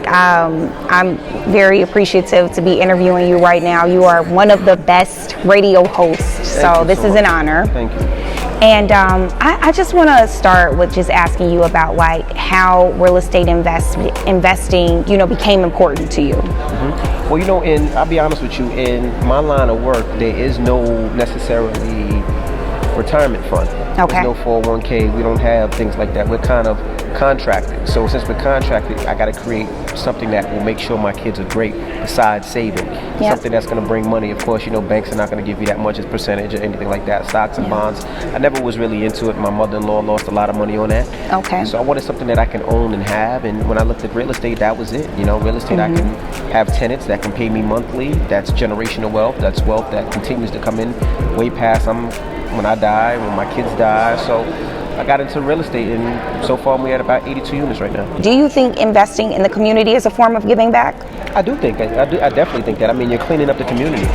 I'm very appreciative to be interviewing you right now. You are one of the best radio hosts, so this is an honor. Thank you. And I just want to start with just asking you about like how real estate investing, became important to you. Well, I'll be honest with you, in my line of work, there is no necessarily retirement fund. Okay. There's no 401k. We don't have things like that. We're kind of contracted. So since we're contracted, I got to create something that will make sure my kids are great besides saving. Yep. Something that's going to bring money. Of course, banks are not going to give you that much as percentage or anything like that. Stocks and bonds. I never was really into it. My mother-in-law lost a lot of money on that. Okay. So I wanted something that I can own and have. And when I looked at real estate, that was it. Real estate, I can have tenants that can pay me monthly. That's generational wealth. That's wealth that continues to come in way past when I die, when my kids die. So I got into real estate, and so far we're at about 82 units right now. Do you think investing in the community is a form of giving back? I do think I definitely think that. You're cleaning up the community.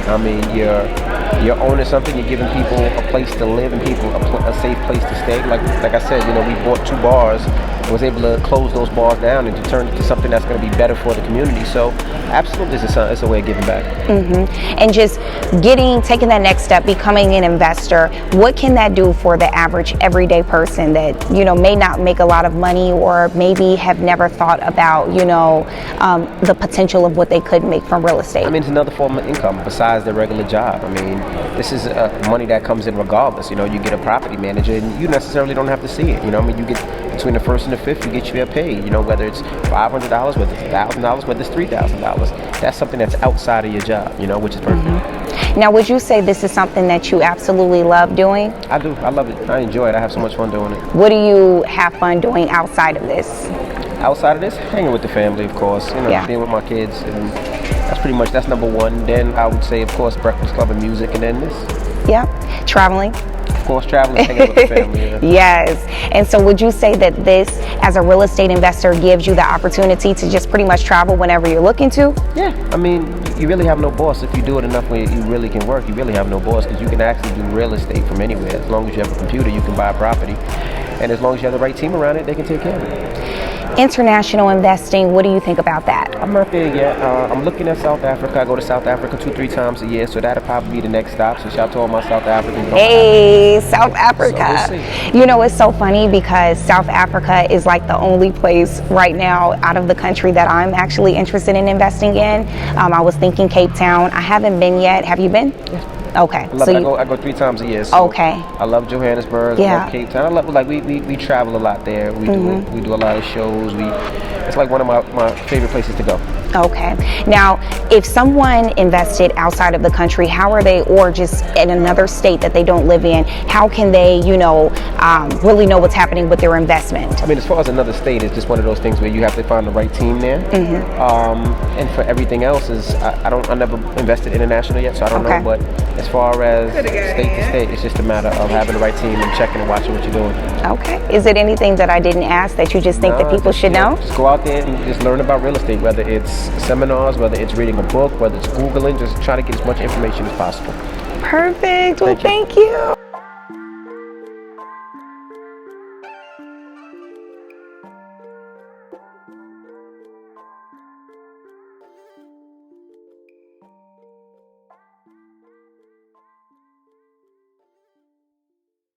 You're owning something. You're giving people a place to live and people a safe place to stay. Like I said, we bought 2 bars and was able to close those bars down and to turn it to something that's going to be better for the community. So absolutely, it's a way of giving back. And just taking that next step, becoming an investor, what can that do for the average everyday person that may not make a lot of money or maybe have never thought about the potential of what they could make from real estate? It's another form of income besides their regular job. This is money that comes in regardless. You get a property manager and you necessarily don't have to see it. You get between the 1st and the 5th, you get your pay. Whether it's $500, whether it's $1,000, whether it's $3,000. That's something that's outside of your job, which is perfect. Now, would you say this is something that you absolutely love doing? I do. I love it. I enjoy it. I have so much fun doing it. What do you have fun doing outside of this? Outside of this, hanging with the family, of course. Being with my kids, and that's number one. Then I would say, of course, Breakfast Club and music, and then this. Yeah, traveling. Of course, traveling, hanging with the family. Yeah. Yes. And so would you say that this, as a real estate investor, gives you the opportunity to just pretty much travel whenever you're looking to? Yeah. You really have no boss. If you do it enough where you really can work, you really have no boss because you can actually do real estate from anywhere. As long as you have a computer, you can buy a property. And as long as you have the right team around it, they can take care of it. International investing, what do you think about that? I'm not there yet. I'm looking at South Africa. I go to South Africa 2-3 times a year, so that'll probably be the next stop. So shout out to all my South Africans. Hey, South Africa. So we'll see. It's so funny because South Africa is like the only place right now out of the country that I'm actually interested in investing in. I was thinking Cape Town. I haven't been yet. Have you been? Yeah. Okay. I go 3 times a year. So okay. I love Johannesburg. I love Cape Town. I love we travel a lot there. We do a lot of shows. It's like one of my favorite places to go. Okay. Now, if someone invested outside of the country, how are they, or just in another state that they don't live in, how can they, really know what's happening with their investment? As far as another state, it's just one of those things where you have to find the right team there. And for everything else, I never invested international yet, so I don't know. But as far as state to state, it's just a matter of having the right team and checking and watching what you're doing. Okay. Is it anything that I didn't ask that you just think that people should know? Just go out there and just learn about real estate, whether it's seminars, whether it's reading a book, whether it's Googling, just try to get as much information as possible. Perfect. Well, thank you.